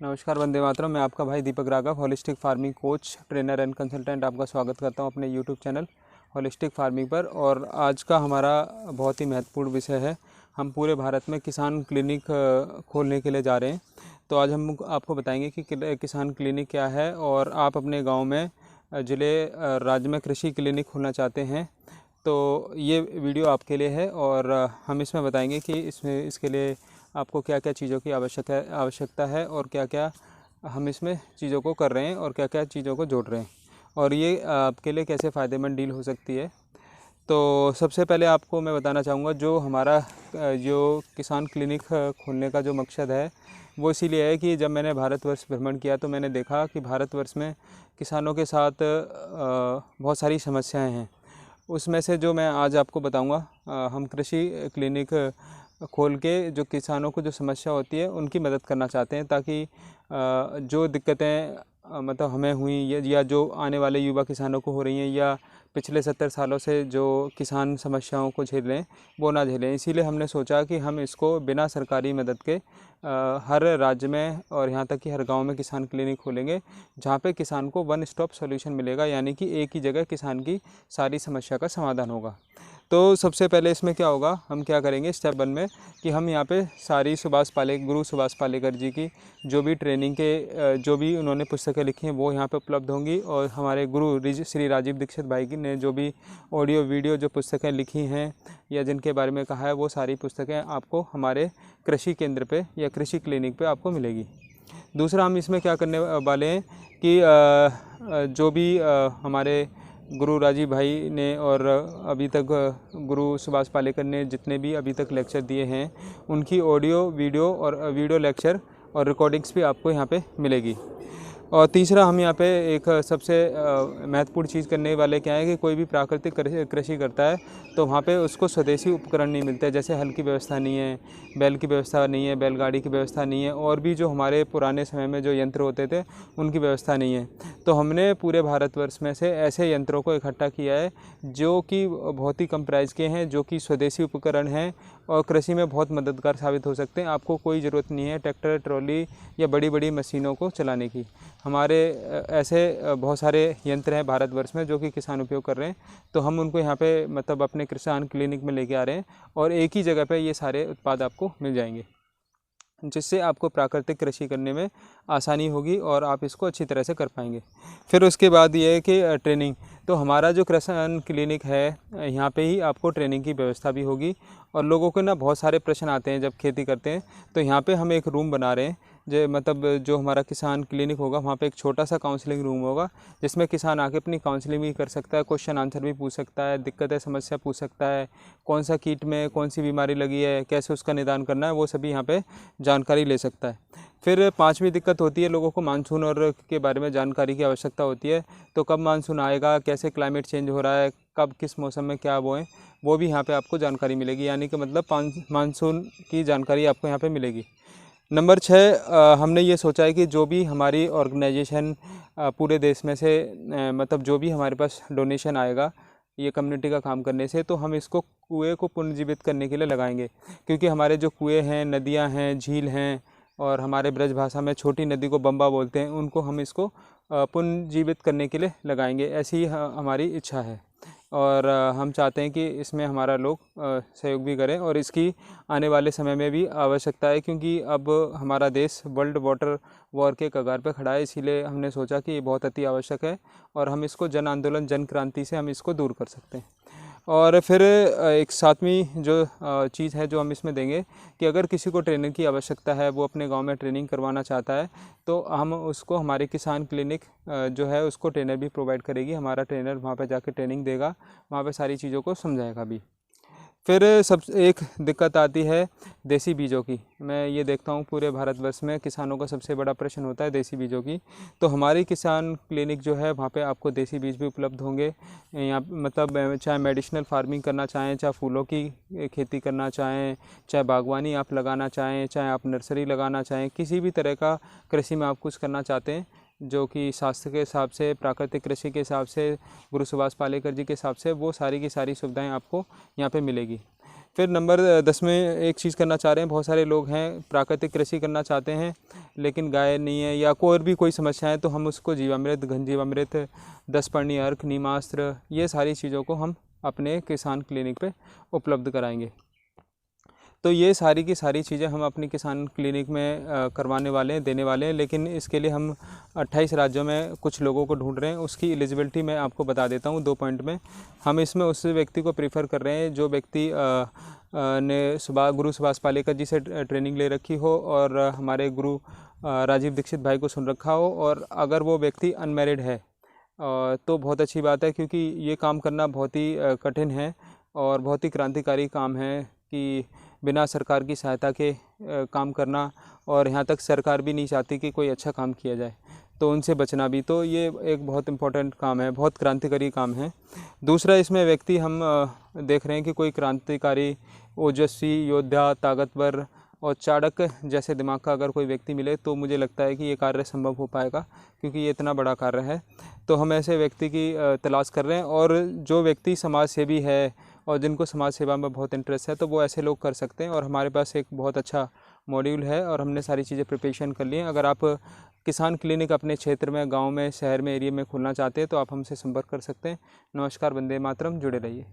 नमस्कार, वंदे मातरम। मैं आपका भाई Deepak Raghav, holistic farming coach, trainer and consultant आपका स्वागत करता हूं अपने यूट्यूब चैनल होलिस्टिक फार्मिंग पर। और आज का हमारा बहुत ही महत्वपूर्ण विषय है। हम पूरे भारत में किसान क्लिनिक खोलने के लिए जा रहे हैं। तो आज हम आपको बताएंगे कि किसान क्लिनिक क्या है, और आप अपने गाँव में, ज़िले, राज्य में कृषि क्लिनिक खोलना चाहते हैं तो ये वीडियो आपके लिए है। और हम इसमें बताएंगे कि इसके लिए आपको क्या क्या चीज़ों की आवश्यकता है, और क्या क्या हम इसमें चीज़ों को कर रहे हैं, और क्या क्या चीज़ों को जोड़ रहे हैं, और ये आपके लिए कैसे फ़ायदेमंद डील हो सकती है। तो सबसे पहले आपको मैं बताना चाहूँगा, जो हमारा जो किसान क्लिनिक खोलने का जो मकसद है वो इसीलिए है कि जब मैंने भारतवर्ष भ्रमण किया तो मैंने देखा कि भारतवर्ष में किसानों के साथ बहुत सारी समस्याएं हैं। उसमें से जो मैं आज आपको बताऊंगा, हम कृषि क्लिनिक खोल के जो किसानों को जो समस्या होती है उनकी मदद करना चाहते हैं, ताकि जो दिक्कतें मतलब हमें हुई या जो आने वाले युवा किसानों को हो रही हैं, या पिछले 70 सालों से जो किसान समस्याओं को झेल रहे हैं वो ना झेलें। इसीलिए हमने सोचा कि हम इसको बिना सरकारी मदद के हर राज्य में और यहाँ तक कि हर गांव में किसान क्लिनिक खोलेंगे, जहाँ पे किसान को वन स्टॉप सॉल्यूशन मिलेगा, यानी कि एक ही जगह किसान की सारी समस्या का समाधान होगा। तो सबसे पहले इसमें क्या होगा, हम क्या करेंगे स्टेप 1 में, कि हम यहाँ पे सारी गुरु सुभाष पालेकर जी की जो भी ट्रेनिंग के जो भी उन्होंने पुस्तकें लिखी हैं वो यहाँ पे उपलब्ध होंगी। और हमारे गुरु श्री राजीव दीक्षित भाई की ने जो भी ऑडियो वीडियो जो पुस्तकें लिखी हैं या जिनके बारे में कहा है, वो सारी पुस्तकें आपको हमारे कृषि केंद्र पे या कृषि क्लिनिक पे आपको मिलेगी। दूसरा, हम इसमें क्या करने वाले हैं कि जो भी हमारे गुरु राजीव भाई ने और अभी तक गुरु सुभाष पालेकर ने जितने भी अभी तक लेक्चर दिए हैं, उनकी ऑडियो वीडियो लेक्चर और रिकॉर्डिंग्स भी आपको यहाँ पे मिलेगी। और तीसरा, हम यहाँ पे एक सबसे महत्वपूर्ण चीज़ करने वाले क्या है कि कोई भी प्राकृतिक कृषि करता है तो वहाँ पे उसको स्वदेशी उपकरण नहीं मिलते। जैसे हल की व्यवस्था नहीं है, बैल की व्यवस्था नहीं है, बैलगाड़ी की व्यवस्था नहीं है, और भी जो हमारे पुराने समय में जो यंत्र होते थे उनकी व्यवस्था नहीं है। तो हमने पूरे भारतवर्ष में से ऐसे यंत्रों को इकट्ठा किया है जो कि बहुत ही कम प्राइस के हैं, जो कि स्वदेशी उपकरण हैं और कृषि में बहुत मददगार साबित हो सकते हैं। आपको कोई ज़रूरत नहीं है ट्रैक्टर, ट्रॉली या बड़ी बड़ी मशीनों को चलाने की। हमारे ऐसे बहुत सारे यंत्र हैं भारतवर्ष में जो कि किसान उपयोग कर रहे हैं, तो हम उनको यहाँ पे मतलब अपने किसान क्लिनिक में लेके आ रहे हैं, और एक ही जगह पे ये सारे उत्पाद आपको मिल जाएंगे, जिससे आपको प्राकृतिक कृषि करने में आसानी होगी और आप इसको अच्छी तरह से कर पाएंगे। फिर उसके बाद ये है कि ट्रेनिंग। तो हमारा जो किसान क्लिनिक है, यहाँ पे ही आपको ट्रेनिंग की व्यवस्था भी होगी। और लोगों को ना बहुत सारे प्रश्न आते हैं जब खेती करते हैं, तो यहाँ पे हम एक रूम बना रहे हैं। जो हमारा किसान क्लिनिक होगा वहाँ पे एक छोटा सा काउंसलिंग रूम होगा, जिसमें किसान आके अपनी काउंसलिंग भी कर सकता है, क्वेश्चन आंसर भी पूछ सकता है, दिक्कतें समस्या पूछ सकता है, कौन सा कीट में कौन सी बीमारी लगी है, कैसे उसका निदान करना है, वो सभी यहाँ पे जानकारी ले सकता है। फिर पांचवी दिक्कत होती है लोगों को मानसून और के बारे में जानकारी की आवश्यकता होती है। तो कब मानसून आएगा, कैसे क्लाइमेट चेंज हो रहा है, कब किस मौसम में क्या बोएं, वो भी यहाँ पे आपको जानकारी मिलेगी। यानी कि मतलब मानसून की जानकारी आपको यहाँ पे मिलेगी। नंबर 6, हमने ये सोचा है कि जो भी हमारी ऑर्गेनाइजेशन पूरे देश में से मतलब जो भी हमारे पास डोनेशन आएगा ये कम्युनिटी का काम करने से, तो हम इसको कुएं को पुनर्जीवित करने के लिए लगाएंगे। क्योंकि हमारे जो कुएं हैं, नदियां हैं, झील हैं, और हमारे ब्रज भाषा में छोटी नदी को बम्बा बोलते हैं, उनको हम इसको पुनर्जीवित करने के लिए लगाएंगे। ऐसी ही हमारी इच्छा है, और हम चाहते हैं कि इसमें हमारा लोग सहयोग भी करें, और इसकी आने वाले समय में भी आवश्यकता है, क्योंकि अब हमारा देश वर्ल्ड वाटर वॉर के कगार पर खड़ा है। इसीलिए हमने सोचा कि ये बहुत अति आवश्यक है, और हम इसको जन आंदोलन, जन क्रांति से हम इसको दूर कर सकते हैं। और फिर एक सातवीं जो चीज़ है जो हम इसमें देंगे, कि अगर किसी को ट्रेनिंग की आवश्यकता है, वो अपने गांव में ट्रेनिंग करवाना चाहता है, तो हम उसको हमारे किसान क्लिनिक जो है उसको ट्रेनर भी प्रोवाइड करेगी। हमारा ट्रेनर वहाँ पे जाके ट्रेनिंग देगा, वहाँ पे सारी चीज़ों को समझाएगा भी। फिर सब एक दिक्कत आती है देसी बीजों की। मैं ये देखता हूँ पूरे भारतवर्ष में किसानों का सबसे बड़ा प्रश्न होता है देसी बीजों की। तो हमारी किसान क्लिनिक जो है वहाँ पे आपको देसी बीज भी उपलब्ध होंगे। यहाँ मतलब चाहे मेडिसिनल फार्मिंग करना चाहें, चाहे फूलों की खेती करना चाहें, चाहे बागवानी आप लगाना चाहें, चाहे आप नर्सरी लगाना चाहें, किसी भी तरह का कृषि में आप कुछ करना चाहते हैं जो कि शास्त्र के हिसाब से, प्राकृतिक कृषि के हिसाब से, गुरु सुभाष पालेकर जी के हिसाब से, वो सारी की सारी सुविधाएं आपको यहाँ पे मिलेगी। फिर नंबर 10 में एक चीज़ करना चाह रहे हैं, बहुत सारे लोग हैं प्राकृतिक कृषि करना चाहते हैं लेकिन गाय नहीं है या कोई और भी कोई समस्या है, तो हम उसको जीवामृत, घन जीवामृत, 10 पर्णी अर्क, नीमास्त्र, ये सारी चीज़ों को हम अपने किसान क्लिनिक पे उपलब्ध कराएंगे। तो ये सारी की सारी चीज़ें हम अपनी किसान क्लिनिक में करवाने वाले हैं, देने वाले हैं। लेकिन इसके लिए हम 28 राज्यों में कुछ लोगों को ढूंढ रहे हैं। उसकी एलिजिबिलिटी मैं आपको बता देता हूँ 2 पॉइंट में। हम इसमें उस व्यक्ति को प्रीफर कर रहे हैं जो व्यक्ति ने गुरु सुभाष पालेकर जी से ट्रेनिंग ले रखी हो और हमारे गुरु राजीव दीक्षित भाई को सुन रखा हो, और अगर वो व्यक्ति अनमैरिड है तो बहुत अच्छी बात है, क्योंकि ये काम करना बहुत ही कठिन है और बहुत ही क्रांतिकारी काम है कि बिना सरकार की सहायता के काम करना, और यहाँ तक सरकार भी नहीं चाहती कि कोई अच्छा काम किया जाए, तो उनसे बचना भी, तो ये एक बहुत इम्पोर्टेंट काम है, बहुत क्रांतिकारी काम है। दूसरा, इसमें व्यक्ति हम देख रहे हैं कि कोई क्रांतिकारी, ओजस्वी, योद्धा, ताकतवर और चाणक्य जैसे दिमाग का अगर कोई व्यक्ति मिले तो मुझे लगता है कि ये कार्य संभव हो पाएगा, क्योंकि ये इतना बड़ा कार्य है। तो हम ऐसे व्यक्ति की तलाश कर रहे हैं, और जो व्यक्ति समाज सेवी है और जिनको समाज सेवा में बहुत इंटरेस्ट है, तो वो ऐसे लोग कर सकते हैं। और हमारे पास एक बहुत अच्छा मॉड्यूल है और हमने सारी चीज़ें प्रिपरेशन कर ली हैं। अगर आप किसान क्लिनिक अपने क्षेत्र में, गांव में, शहर में, एरिया में खोलना चाहते हैं तो आप हमसे संपर्क कर सकते हैं। नमस्कार, वंदे मातरम, जुड़े रहिए।